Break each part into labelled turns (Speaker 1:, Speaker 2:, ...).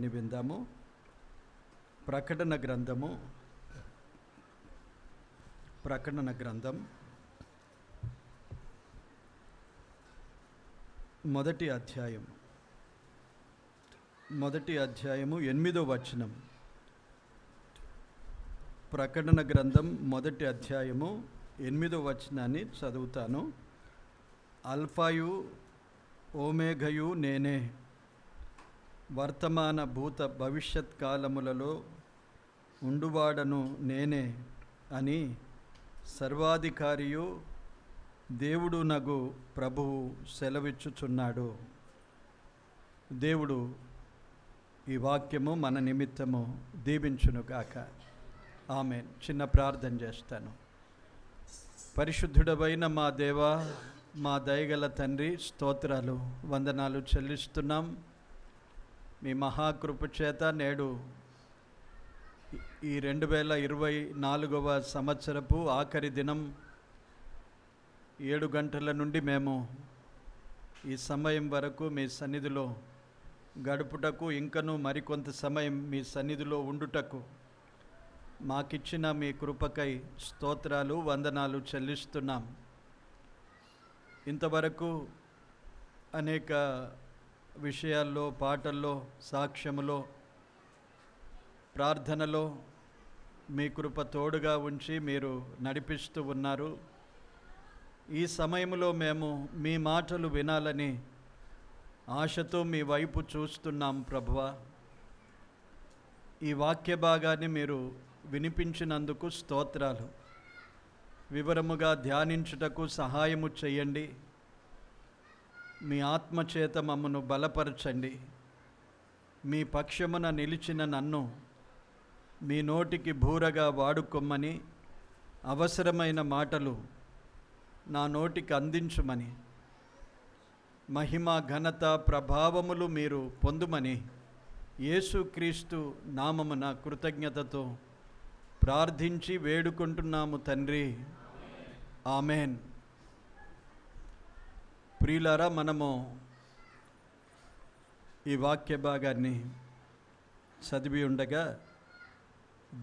Speaker 1: వాక్యాన్ని విందాము. ప్రకటన గ్రంథం మొదటి అధ్యాయము 8వ వచనం. ప్రకటన గ్రంథం మొదటి అధ్యాయము 8వ వచనాన్ని చదువుతాను. అల్ఫాయు ఓమేఘయు నేనే, వర్తమాన భూత భవిష్యత్ కాలములలో ఉండువాడను నేనే అని సర్వాధికారియు దేవుడు నగు ప్రభువు సెలవిచ్చుచున్నాడు. దేవుడు ఈ వాక్యము మన నిమిత్తము దీవించునుగాక. ఆమేన్. చిన్న ప్రార్థన చేస్తాను. పరిశుద్ధుడవైన మా దేవా, మా దయగల తండ్రి, స్తోత్రాలు వందనాలు చెల్లిస్తున్నాం. మీ మహాకృప చేత నేడు ఈ 2024వ సంవత్సరపు ఆఖరి దినం 7 గంటల నుండి మేము ఈ సమయం వరకు మీ సన్నిధిలో గడుపుటకు, ఇంకనూ మరికొంత సమయం మీ సన్నిధిలో ఉండుటకు మాకిచ్చిన మీ కృపకై స్తోత్రాలు వందనాలు చెల్లిస్తున్నాం. ఇంతవరకు అనేక విషయాల్లో, పాటల్లో, సాక్ష్యములో, ప్రార్థనలో మీ కృప తోడుగా ఉంచి మీరు నడిపిస్తూ ఉన్నారు. ఈ సమయంలో మేము మీ మాటలు వినాలని ఆశతో మీ వైపు చూస్తున్నాం ప్రభువా. ఈ వాక్య భాగాన్ని మీరు వినిపించినందుకు స్తోత్రాలు. వివరముగా ధ్యానించుటకు సహాయము చేయండి. మీ ఆత్మచేత మమ్మను బలపరచండి. మీ పక్షమున నిలిచిన నన్ను మీ నోటికి బూరగా వాడుకొమ్మని, అవసరమైన మాటలు నా నోటికి అందించుమని, మహిమ ఘనత ప్రభావములు మీరు పొందుమని యేసుక్రీస్తు నామమున కృతజ్ఞతతో ప్రార్థించి వేడుకుంటున్నాము తండ్రి. ఆమెన్. ప్రియులారా, మనము ఈ వాక్య భాగాన్ని చదివి ఉండగా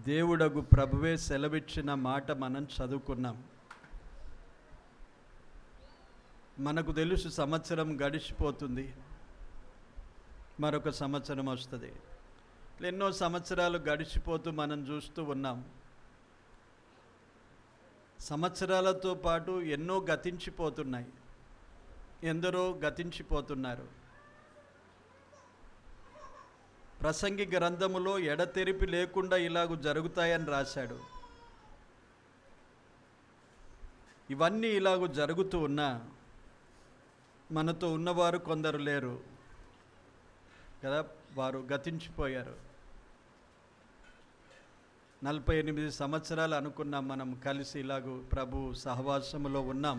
Speaker 1: దేవుడగు ప్రభువే సెలవిచ్చిన మాట మనం చదువుకున్నాం. మనకు తెలుసు, సంవత్సరం గడిచిపోతుంది, మరొక సంవత్సరం వస్తుంది. ఎన్నో సంవత్సరాలు గడిచిపోతూ మనం చూస్తూ ఉన్నాం. సంవత్సరాలతో పాటు ఎన్నో గతించిపోతున్నాయి, ఎందరో గతించిపోతున్నారు. ప్రసంగి గ్రంథములో ఎడతెరిపి లేకుండా ఇలాగూ జరుగుతాయని రాశాడు. ఇవన్నీ ఇలాగూ జరుగుతూ ఉన్నా మనతో ఉన్నవారు కొందరు లేరు కదా, వారు గతించిపోయారు. 48 సంవత్సరాలు అనుకున్నాం మనం కలిసి ఇలాగూ ప్రభు సహవాసములో ఉన్నాం.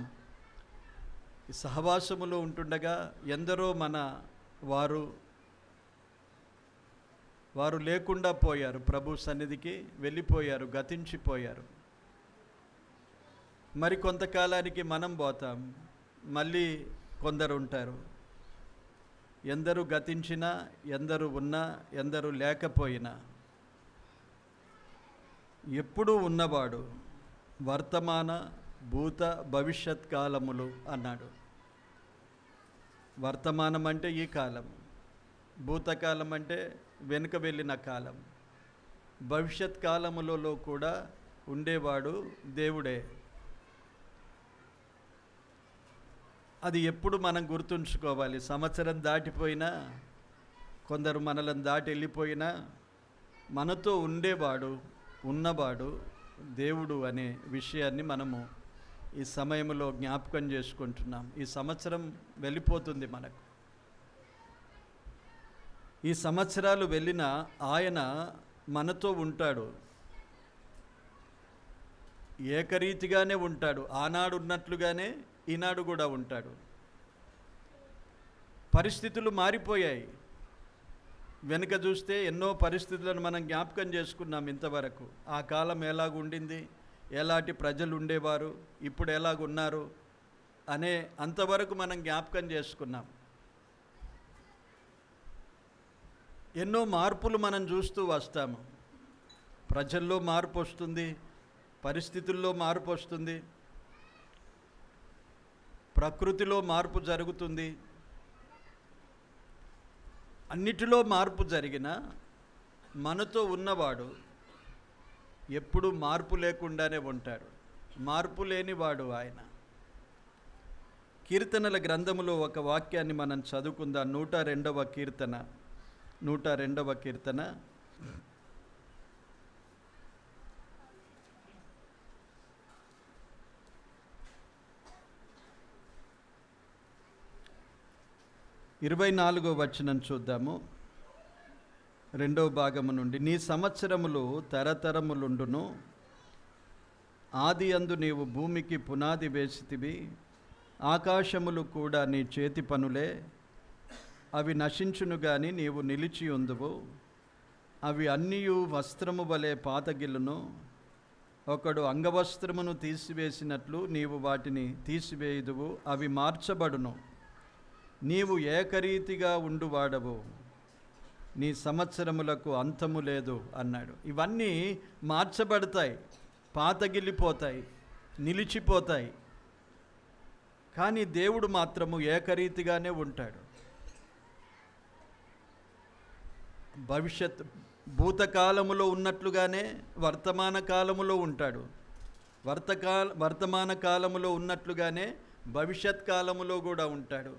Speaker 1: ఈ సహవాసములో ఉంటుండగా ఎందరో మన వారు లేకుండా పోయారు, ప్రభు సన్నిధికి వెళ్ళిపోయారు, గతించిపోయారు. మరి కొంతకాలానికి మనం పోతాం, మళ్ళీ కొందరు ఉంటారు. ఎందరు గతించినా, ఎందరు ఉన్నా, ఎందరు లేకపోయినా ఎప్పుడూ ఉన్నవాడు వర్తమాన భూత భవిష్యత్ కాలములు అన్నాడు. వర్తమానం అంటే ఈ కాలం, భూతకాలం అంటే వెనుక వెళ్ళిన కాలం, భవిష్యత్ కాలములలో కూడా ఉండేవాడు దేవుడే. అది ఎప్పుడు మనం గుర్తుంచుకోవాలి. సంవత్సరం దాటిపోయినా, కొందరు మనలను దాటి వెళ్ళిపోయినా, మనతో ఉన్నవాడు దేవుడు అనే విషయాన్ని మనము ఈ సమయంలో జ్ఞాపకం చేసుకుంటున్నాం. ఈ సంవత్సరం వెళ్ళిపోతుంది మనకు. ఈ సంవత్సరాలు వెళ్ళినా ఆయన మనతో ఉంటాడు, ఏకరీతిగానే ఉంటాడు. ఆనాడు ఉన్నట్లుగానే ఈనాడు కూడా ఉంటాడు. పరిస్థితులు మారిపోయాయి. వెనుక చూస్తే ఎన్నో పరిస్థితులను మనం జ్ఞాపకం చేసుకున్నాం ఇంతవరకు. ఆ కాలం ఎలాగుండింది, ఎలాంటి ప్రజలు ఉండేవారు, ఇప్పుడు ఎలాగున్నారు అనే అంతవరకు మనం జ్ఞాపకం చేసుకున్నాం. ఎన్నో మార్పులు మనం చూస్తూ వస్తాము. ప్రజల్లో మార్పు వస్తుంది, పరిస్థితుల్లో మార్పు వస్తుంది, ప్రకృతిలో మార్పు జరుగుతుంది. అన్నిటిలో మార్పు జరిగిన మనతో ఉన్నవాడు ఎప్పుడు మార్పు లేకుండానే ఉంటాడు. మార్పు లేనివాడు ఆయన. కీర్తనల గ్రంథములో ఒక వాక్యాన్ని మనం చదువుకుందాం. 102వ కీర్తన 102వ కీర్తన 24వ వచనం చూద్దాము. 2వ భాగము నుండి. నీ సంవత్సరములు తరతరములుండును, ఆది యందు నీవు భూమికి పునాది వేసితివి, ఆకాశములు కూడా నీ చేతి పనులే. అవి నశించును గాని నీవు నిలిచి ఉందువు, అవి అన్నియు వస్త్రము వలె పాతగిల్లును. ఒకడు అంగవస్త్రమును తీసివేసినట్లు నీవు వాటిని తీసివేయుదువు, అవి మార్చబడును. నీవు ఏకరీతిగా ఉండువాడవు, నీ సంవత్సరములకు అంతము లేదు అన్నాడు. ఇవన్నీ మార్చబడతాయి, పాతగిల్లిపోతాయి, నిలిచిపోతాయి. కానీ దేవుడు మాత్రము ఏకరీతిగానే ఉంటాడు. భూతకాలములో ఉన్నట్లుగానే వర్తమాన కాలములో ఉంటాడు. వర్తమాన కాలములో ఉన్నట్లుగానే భవిష్యత్ కాలములో కూడా ఉంటాడు.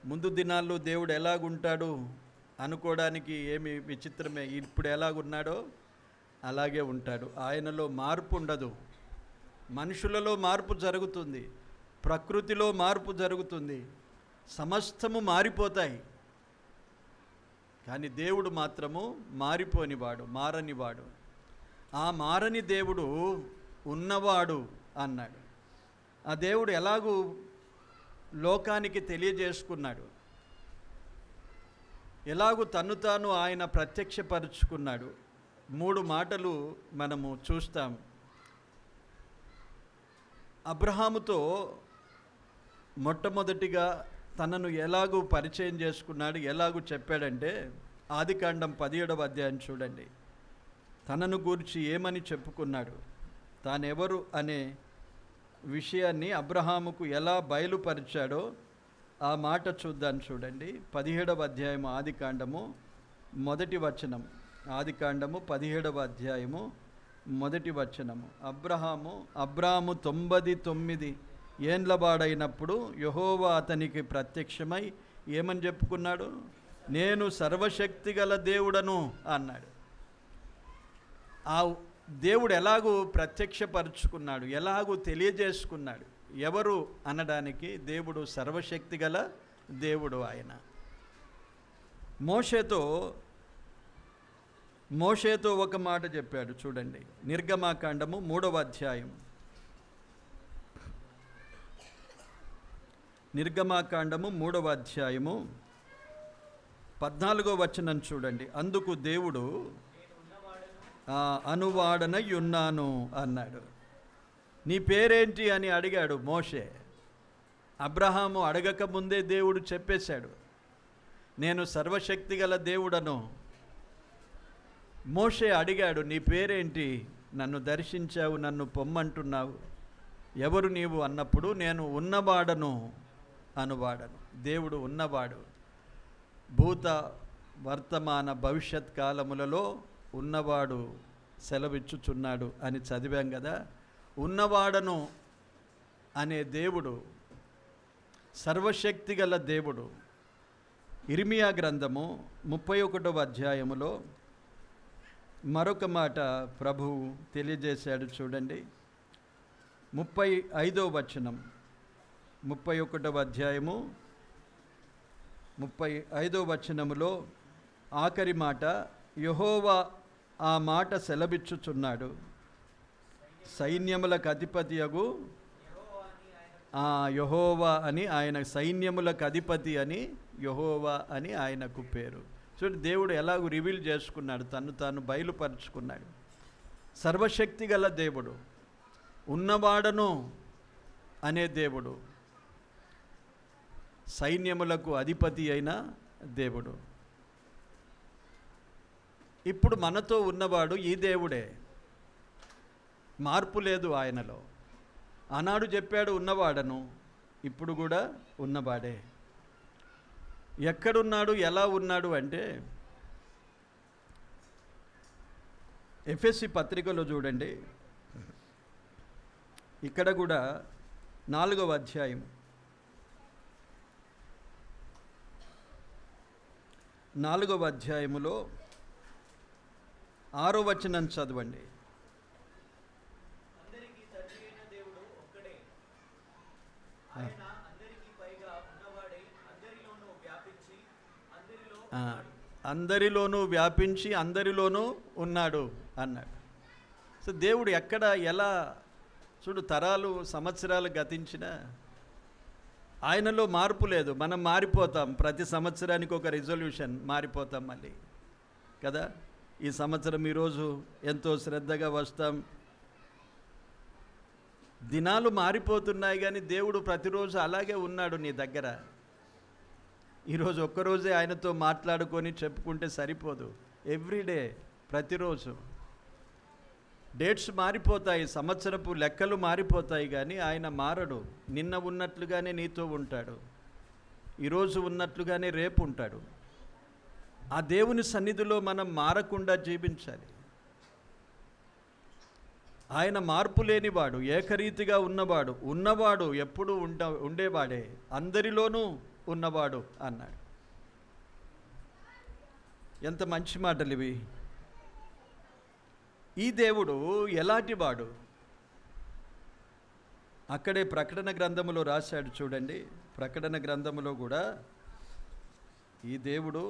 Speaker 1: ముందు దినాల్లో దేవుడు ఎలాగుంటాడు అనుకోవడానికి ఏమి విచిత్రమే. ఇప్పుడు ఎలాగున్నాడో అలాగే ఉంటాడు. ఆయనలో మార్పు ఉండదు. మనుషులలో మార్పు జరుగుతుంది, ప్రకృతిలో మార్పు జరుగుతుంది, సమస్తము మారిపోతాయి. కానీ దేవుడు మాత్రము మారిపోనివాడు, మారనివాడు. ఆ మారని దేవుడు ఉన్నవాడు అన్నాడు. ఆ దేవుడు ఎలాగూ లోకానికి తెలియజేసుకున్నాడు, ఎలాగూ తన్ను తాను ఆయన ప్రత్యక్షపరుచుకున్నాడు. 3 మాటలు మనము చూస్తాం. అబ్రహాముతో మొట్టమొదటిగా తనను ఎలాగూ పరిచయం చేసుకున్నాడు, ఎలాగూ చెప్పాడంటే ఆదికాండం 17వ అధ్యాయం చూడండి. తనను గూర్చి ఏమని చెప్పుకున్నాడు, తానెవరు అనే విషయాన్ని అబ్రహాముకు ఎలా బయలుపరిచాడో ఆ మాట చూద్దాం. చూడండి 17వ అధ్యాయము ఆదికాండము 1వ వచనం. ఆదికాండము 17వ అధ్యాయము 1వ వచనము. అబ్రాము 99 ఏండ్లవాడైనప్పుడు యెహోవా అతనికి ప్రత్యక్షమై ఏమని చెప్పుకున్నాడు, నేను సర్వశక్తిగల దేవుడను అన్నాడు. ఆ దేవుడు ఎలాగూ ప్రత్యక్షపరుచుకున్నాడు, ఎలాగూ తెలియజేసుకున్నాడు. ఎవరు అనడానికి దేవుడు సర్వశక్తిగల దేవుడు ఆయన. మోషేతో ఒక మాట చెప్పాడు చూడండి. నిర్గమాకాండము 3వ అధ్యాయం. నిర్గమాకాండము 3వ అధ్యాయము 14వ వచనం చూడండి. అందుకు దేవుడు అనువాడనై ఉన్నాను అన్నాడు. నీ పేరేంటి అని అడిగాడు మోషే. అబ్రహాము అడగక ముందే దేవుడు చెప్పేశాడు, నేను సర్వశక్తిగల దేవుడను. మోషే అడిగాడు, నీ పేరేంటి, నన్ను దర్శించావు, నన్ను పొమ్మంటున్నావు, ఎవరు నీవు అన్నప్పుడు నేను ఉన్నవాడను అనువాడను. దేవుడు ఉన్నవాడు. భూత వర్తమాన భవిష్యత్ కాలములలో ఉన్నవాడు సెలవిచ్చుచున్నాడు అని చదివాం కదా. ఉన్నవాడను అనే దేవుడు సర్వశక్తిగల దేవుడు. ఇర్మియా గ్రంథము 31వ అధ్యాయములో మరొక మాట ప్రభువు తెలియజేశాడు చూడండి. 35వ వచనం. 31వ అధ్యాయము 35వ వచనములో ఆఖరి మాట, యెహోవా ఆ మాట సెలవిచ్చుచున్నాడు, సైన్యములకు అధిపతియగు యెహోవా అని ఆయన, సైన్యములకు అధిపతి అని యెహోవా అని ఆయనకు పేరు. చూడండి దేవుడు ఎలాగూ రివీల్ చేసుకున్నాడు, తను తాను బయలుపరుచుకున్నాడు. సర్వశక్తి గల దేవుడు, ఉన్నవాడను అనే దేవుడు, సైన్యములకు అధిపతి అయిన దేవుడు. ఇప్పుడు మనతో ఉన్నవాడు ఈ దేవుడే. మార్పు లేదు ఆయనలో. ఆనాడు చెప్పాడు ఉన్నవాడను, ఇప్పుడు కూడా ఉన్నవాడే. ఎక్కడున్నాడు, ఎలా ఉన్నాడు అంటే ఎఫెసీ పత్రికలో చూడండి, ఇక్కడ కూడా 4వ అధ్యాయం 4వ అధ్యాయములో 6వ వచనం చదవండి. అందరిలోనూ వ్యాపించి అందరిలోనూ ఉన్నాడు అన్నాడు. సో దేవుడు ఎక్కడ ఎలా చూడు, తరాలు సంవత్సరాలు గతించినా ఆయనలో మార్పు లేదు. మనం మారిపోతాం, ప్రతి సంవత్సరానికి ఒక రిజల్యూషన్, మారిపోతాం మళ్ళీ కదా. ఈ సంవత్సరం ఈరోజు ఎంతో శ్రద్ధగా వస్తాం, దినాలు మారిపోతున్నాయి, కానీ దేవుడు ప్రతిరోజు అలాగే ఉన్నాడు నీ దగ్గర. ఈరోజు ఒక్కరోజే ఆయనతో మాట్లాడుకొని చెప్పుకుంటే సరిపోదు. ఎవ్రీడే, ప్రతిరోజు డేట్స్ మారిపోతాయి, సంవత్సరపు లెక్కలు మారిపోతాయి, కానీ ఆయన మారడు. నిన్న ఉన్నట్లుగానే నీతో ఉంటాడు, ఈరోజు ఉన్నట్లుగానే రేపు ఉంటాడు. ఆ దేవుని సన్నిధిలో మనం మారకుండా జీవించాలి. ఆయన మార్పు లేనివాడు, ఏకరీతిగా ఉన్నవాడు ఎప్పుడూ ఉండేవాడే, అందరిలోనూ ఉన్నవాడు అన్నాడు. ఎంత మంచి మాటలు ఇవి. ఈ దేవుడు ఎలాంటివాడు? అక్కడే ప్రకటన గ్రంథములో రాశాడు చూడండి. ప్రకటన గ్రంథములో కూడా ఈ దేవుడు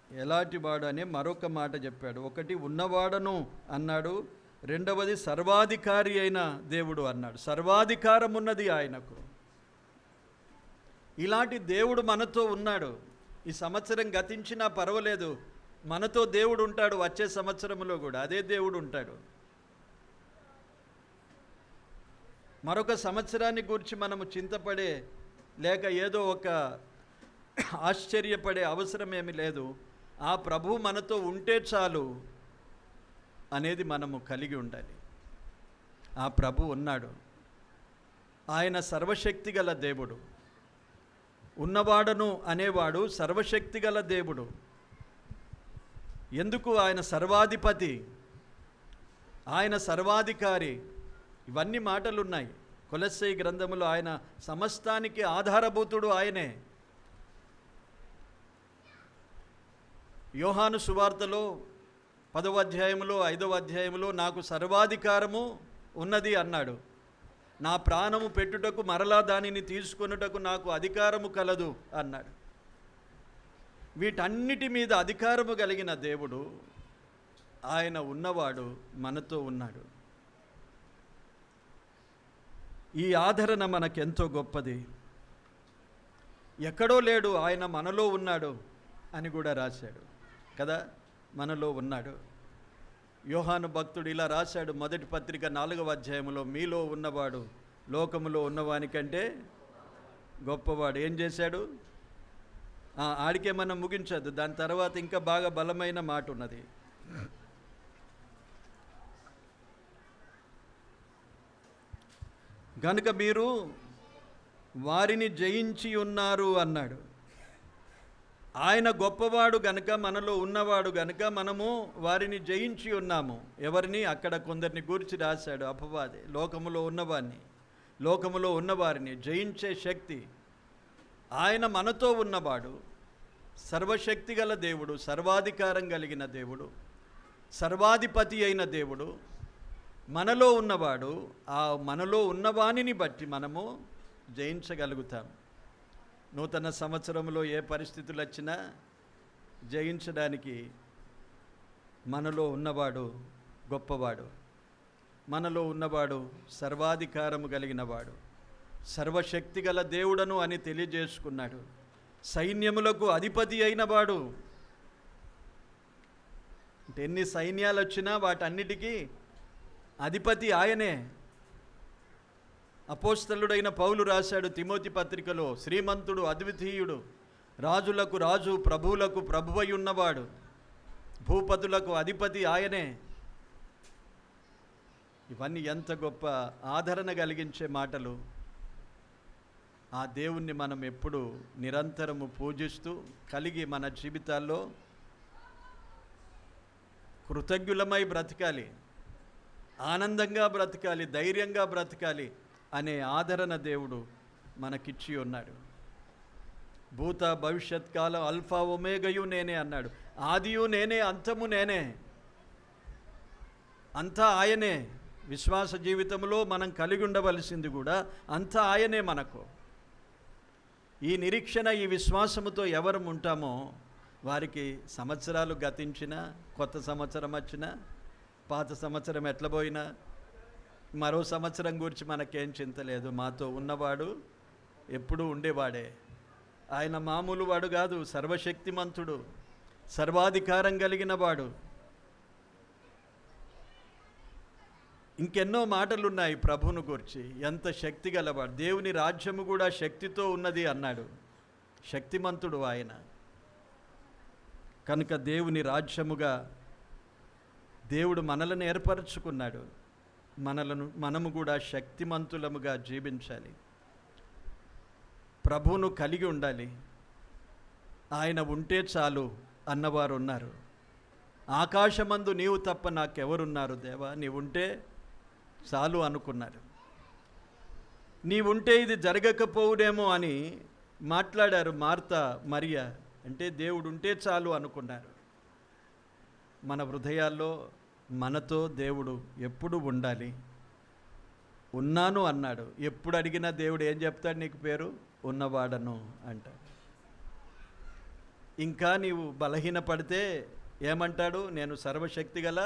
Speaker 1: ఎలాంటివాడు అనే మరొక మాట చెప్పాడు. ఒకటి ఉన్నవాడను అన్నాడు, రెండవది సర్వాధికారి అయిన దేవుడు అన్నాడు. సర్వాధికారం ఉన్నది ఆయనకు. ఇలాంటి దేవుడు మనతో ఉన్నాడు. ఈ సంవత్సరం గతించినా పర్వాలేదు, మనతో దేవుడు ఉంటాడు. వచ్చే సంవత్సరంలో కూడా అదే దేవుడు ఉంటాడు. మరొక సంవత్సరాన్ని గురించి మనము చింతపడే లేక ఏదో ఒక ఆశ్చర్యపడే అవసరం ఏమీ లేదు. ఆ ప్రభు మనతో ఉంటే చాలు అనేది మనము కలిగి ఉండాలి. ఆ ప్రభు ఉన్నాడు. ఆయన సర్వశక్తి గల దేవుడు. ఉన్నవాడను అనేవాడు సర్వశక్తి గల దేవుడు. ఎందుకు? ఆయన సర్వాధిపతి, ఆయన సర్వాధికారి. ఇవన్నీ మాటలున్నాయి కొలస్సై గ్రంథములో. ఆయన సమస్తానికి ఆధారభూతుడు ఆయనే. యోహాను సువార్తలో 10వ అధ్యాయంలో 5వ అధ్యాయంలో నాకు సర్వాధికారము ఉన్నది అన్నాడు. నా ప్రాణము పెట్టుటకు మరలా దానిని తీసుకొనుటకు నాకు అధికారము కలదు అన్నాడు. వీటన్నిటి మీద అధికారము కలిగిన దేవుడు ఆయన ఉన్నవాడు, మనతో ఉన్నాడు. ఈ ఆదరణ మనకెంతో గొప్పది. ఎక్కడో లేడు, ఆయన మనలో ఉన్నాడు అని కూడా రాశాడు కదా. మనలో ఉన్నాడు. యోహాను భక్తుడు ఇలా రాశాడు మొదటి పత్రిక 4వ అధ్యాయంలో, మీలో ఉన్నవాడు లోకములో ఉన్నవానికంటే గొప్పవాడు. ఏం చేశాడు? ఆడికే మనం ముగించద్దు, దాని తర్వాత ఇంకా బాగా బలమైన మాట ఉన్నది. గనుక మీరు వారిని జయించి ఉన్నారు అన్నాడు. ఆయన గొప్పవాడు గనుక, మనలో ఉన్నవాడు గనుక మనము వారిని జయించి ఉన్నాము. ఎవరిని? అక్కడ కొందరిని గూర్చి రాశాడు. అపవాది, లోకములో ఉన్నవారిని జయించే శక్తి ఆయన మనతో ఉన్నవాడు. సర్వశక్తి గల దేవుడు, సర్వాధికారం కలిగిన దేవుడు, సర్వాధిపతి అయిన దేవుడు మనలో ఉన్నవాడు. ఆ మనలో ఉన్నవానిని బట్టి మనము జయించగలుగుతాం. నూతన సంవత్సరంలో ఏ పరిస్థితులు వచ్చినా జయించడానికి మనలో ఉన్నవాడు గొప్పవాడు. మనలో ఉన్నవాడు సర్వాధికారము కలిగినవాడు, సర్వశక్తి గల దేవుడను అని తెలియజేసుకున్నాడు. సైన్యములకు అధిపతి అయినవాడు. అంటే ఎన్ని సైన్యాలు వచ్చినా వాటన్నిటికీ అధిపతి ఆయనే. అపోస్తలుడైన పౌలు రాశాడు తిమోతి పత్రికలో, శ్రీమంతుడు, అద్వితీయుడు, రాజులకు రాజు, ప్రభువులకు ప్రభువై ఉన్నవాడు, భూపతులకు అధిపతి ఆయనే. ఇవన్నీ ఎంత గొప్ప ఆదరణ కలిగించే మాటలు. ఆ దేవుణ్ణి మనం ఎప్పుడు నిరంతరము పూజిస్తూ కలిగి మన జీవితాల్లో కృతజ్ఞులమై బ్రతకాలి, ఆనందంగా బ్రతకాలి, ధైర్యంగా బ్రతకాలి అనే ఆదరణ దేవుడు మనకిచ్చి ఉన్నాడు. భూత భవిష్యత్ కాలం అల్ఫా ఒమేగయు నేనే అన్నాడు. ఆదియు నేనే, అంతము నేనే, అంతా ఆయనే. విశ్వాస జీవితంలో మనం కలిగి ఉండవలసింది కూడా అంతా ఆయనే మనకు. ఈ నిరీక్షణ, ఈ విశ్వాసముతో ఎవరు ఉంటామో వారికి సంవత్సరాలు గతించినా, కొత్త సంవత్సరం వచ్చినా, పాత సంవత్సరం ఎట్ల పోయినా మరో సంవత్సరం గురించి మనకేం చింత లేదు. మాతో ఉన్నవాడు ఎప్పుడూ ఉండేవాడే. ఆయన మామూలు వాడు కాదు, సర్వశక్తిమంతుడు, సర్వాధికారం కలిగిన వాడు. ఇంకెన్నో మాటలున్నాయి ప్రభువును గురించి. ఎంత శక్తి గలవాడు. దేవుని రాజ్యము కూడా శక్తితో ఉన్నది అన్నాడు. శక్తిమంతుడు ఆయన. కనుక దేవుని రాజ్యముగా దేవుడు మనలను ఏర్పరచుకున్నాడు. మనము కూడా శక్తిమంతులముగా జీవించాలి. ప్రభువును కలిగి ఉండాలి. ఆయన ఉంటే చాలు అన్నవారు ఉన్నారు. ఆకాశమందు నీవు తప్ప నాకెవరున్నారు దేవా, నీవుంటే చాలు అనుకున్నారు. నీవుంటే ఇది జరగకపోవునేమో అని మాట్లాడారు మార్తా మరియ. అంటే దేవుడు ఉంటే చాలు అనుకున్నారు. మన హృదయాల్లో మనతో దేవుడు ఎప్పుడు ఉండాలి. ఉన్నాను అన్నాడు. ఎప్పుడు అడిగినా దేవుడు ఏం చెప్తాడు? నీకు పేరు ఉన్నవాడను అంటాడు. ఇంకా నీవు బలహీనపడితే ఏమంటాడు? నేను సర్వశక్తి గల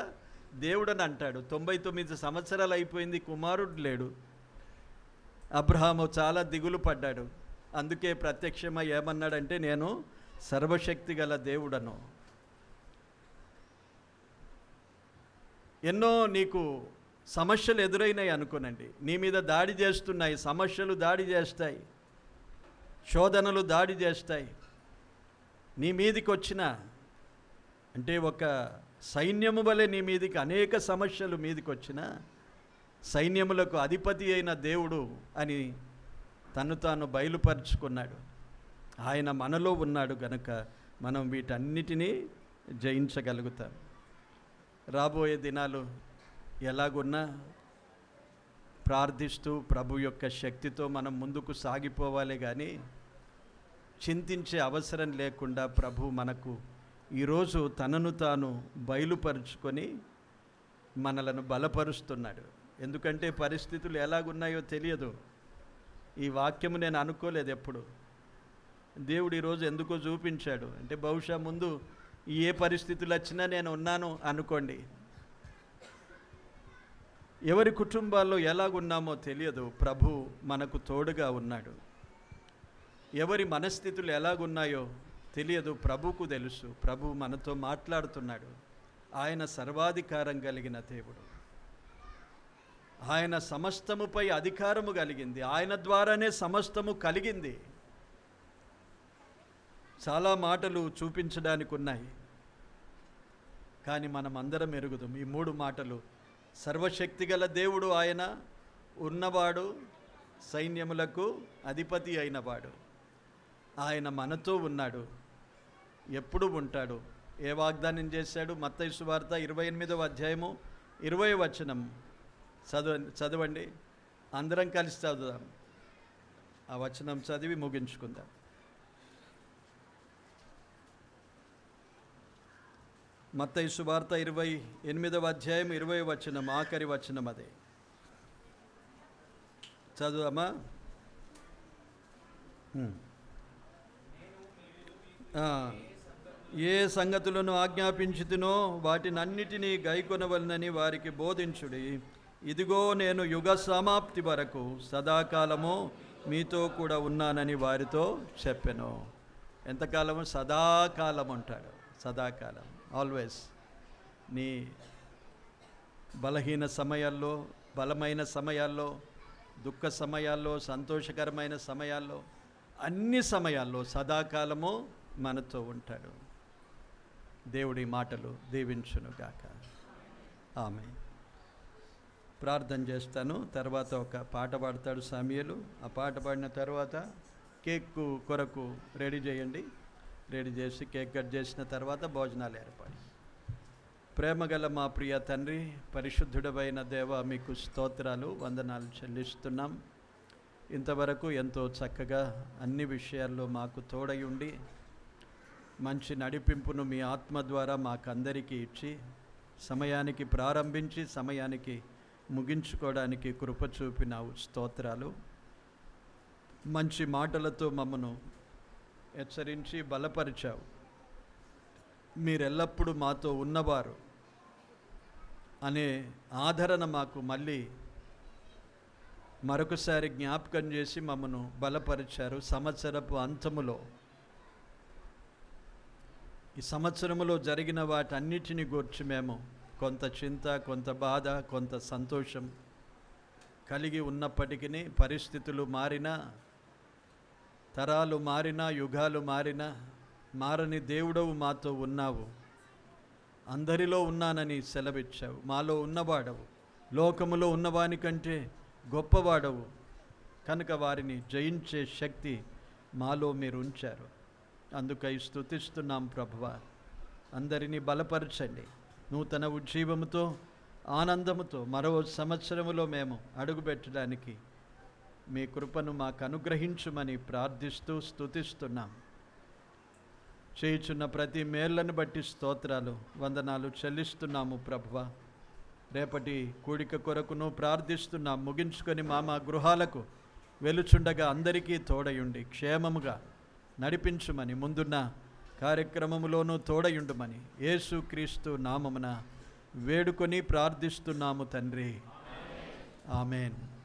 Speaker 1: దేవుడని అంటాడు. 99 సంవత్సరాలు అయిపోయింది, కుమారుడు లేడు. అబ్రహాము చాలా దిగులు పడ్డాడు. అందుకే ప్రత్యక్షమై ఏమన్నాడంటే నేను సర్వశక్తి గల దేవుడను. ఎన్నో నీకు సమస్యలు ఎదురైనాయి అనుకోనండి. నీ మీద దాడి చేస్తున్నాయి, సమస్యలు దాడి చేస్తాయి, శోధనలు దాడి చేస్తాయి. నీ మీదికి వచ్చిన అంటే ఒక సైన్యము వలె నీ మీదికి అనేక సమస్యలు మీదికి వచ్చిన సైన్యములకు అధిపతి అయిన దేవుడు అని తను తాను బయలుపరుచుకున్నాడు. ఆయన మనలో ఉన్నాడు గనుక మనం వీటన్నిటినీ జయించగలుగుతాం. రాబోయే దినాలు ఎలాగున్నా ప్రార్థిస్తూ ప్రభు యొక్క శక్తితో మనం ముందుకు సాగిపోవాలి. కానీ చింతించే అవసరం లేకుండా ప్రభు మనకు ఈరోజు తనను తాను బయలుపరుచుకొని మనలను బలపరుస్తున్నాడు. ఎందుకంటే పరిస్థితులు ఎలాగున్నాయో తెలియదు. ఈ వాక్యము నేను అనుకోలేదు ఎప్పుడు. దేవుడు ఈరోజు ఎందుకో చూపించాడు. అంటే బహుశా ముందు ఏ పరిస్థితులు వచ్చినా నేను ఉన్నాను అనుకోండి. ఎవరి కుటుంబాల్లో ఎలాగున్నామో తెలియదు. ప్రభు మనకు తోడుగా ఉన్నాడు. ఎవరి మనస్థితులు ఎలాగున్నాయో తెలియదు, ప్రభుకు తెలుసు. ప్రభు మనతో మాట్లాడుతున్నాడు. ఆయన సర్వాధికారం కలిగిన దేవుడు. ఆయన సమస్తముపై అధికారము కలిగింది. ఆయన ద్వారానే సమస్తము కలిగింది. చాలా మాటలు చూపించడానికి ఉన్నాయి, కానీ మనం అందరం ఎరుగుదాం ఈ 3 మాటలు. సర్వశక్తిగల దేవుడు ఆయన, ఉన్నవాడు, సైన్యములకు అధిపతి అయినవాడు. ఆయన మనతో ఉన్నాడు, ఎప్పుడు ఉంటాడు. ఏ వాగ్దానం చేశాడు? మత్తయి సువార్త 28వ అధ్యాయము 20వ వచనం చదవండి. అందరం కలిసి చదువుదాం. ఆ వచనం చదివి ముగించుకుందాం. మత్తయి సువార్త 28వ అధ్యాయం 20వ వచనం, ఆఖరి వచనం అదే. చదువుదామా? ఏ సంగతులను ఆజ్ఞాపించుతునో వాటినన్నిటినీ గైకొనవలనని వారికి బోధించుడి. ఇదిగో నేను యుగ సమాప్తి వరకు సదాకాలము మీతో కూడా ఉన్నానని వారితో చెప్పెను. ఎంతకాలము? సదాకాలం ఉంటాడు. సదాకాలం, ఆల్వేస్. నీ బలహీన సమయాల్లో, బలమైన సమయాల్లో, దుఃఖ సమయాల్లో, సంతోషకరమైన సమయాల్లో, అన్ని సమయాల్లో సదాకాలము మనతో ఉంటాడు. దేవుడి మాటలు దీవించునుగాక. ఆమె ప్రార్థన చేస్తాను. తర్వాత ఒక పాట పాడతాడు సమూయేలు. ఆ పాట పాడిన తర్వాత కేక్ కొరకు రెడీ చేయండి. రెడీ చేసి కేక్ కట్ చేసిన తర్వాత భోజనాలు ఏర్పాటు. ప్రేమగల మా ప్రియ తండ్రి, పరిశుద్ధుడమైన దేవ, మీకు స్తోత్రాలు, వందనాలు చెల్లిస్తున్నాం. ఇంతవరకు ఎంతో చక్కగా అన్ని విషయాల్లో మాకు తోడై ఉండి మంచి నడిపింపును మీ ఆత్మ ద్వారా మాకందరికీ ఇచ్చి సమయానికి ప్రారంభించి సమయానికి ముగించుకోవడానికి కృప చూపినావు. స్తోత్రాలు. మంచి మాటలతో మమ్మను హెచ్చరించి బలపరిచావు. మీరెల్లప్పుడూ మాతో ఉన్నవారు అనే ఆదరణ మాకు మళ్ళీ మరొకసారి జ్ఞాపకం చేసి మమ్మను బలపరిచారు. సంవత్సరపు అంతములో ఈ సంవత్సరములో జరిగిన వాటన్నిటిని గూర్చి మేము కొంత చింత, కొంత బాధ, కొంత సంతోషం కలిగి ఉన్నప్పటికీ పరిస్థితులు మారినా, తరాలు మారినా, యుగాలు మారినా, మారని దేవుడవు మాతో ఉన్నావు. అందరిలో ఉన్నానని సెలవిచ్చావు. మాలో ఉన్నవాడవు, లోకములో ఉన్నవానికంటే గొప్పవాడవు కనుక వారిని జయించే శక్తి మాలో మీరు ఉంచారు. అందుకై స్తుతిస్తున్నాం ప్రభువా. అందరినీ బలపరచండి. నూతన ఉజ్జీవముతో, ఆనందముతో మరో సంవత్సరములో మేము అడుగుపెట్టడానికి మీ కృపను మాకు అనుగ్రహించుమని ప్రార్థిస్తూ స్తుతిస్తున్నాం. చేయుచున్న ప్రతి మేళ్లను బట్టి స్తోత్రాలు, వందనాలు చెల్లిస్తున్నాము ప్రభువా. రేపటి కూడిక కొరకును ప్రార్థిస్తున్నాం. ముగించుకొని మా గృహాలకు వెలుచుండగా అందరికీ తోడయుండి క్షేమముగా నడిపించుమని, ముందున్న కార్యక్రమములోనూ తోడయుండుమని యేసుక్రీస్తు నామమున వేడుకొని ప్రార్థిస్తున్నాము తండ్రి. ఆమెన్.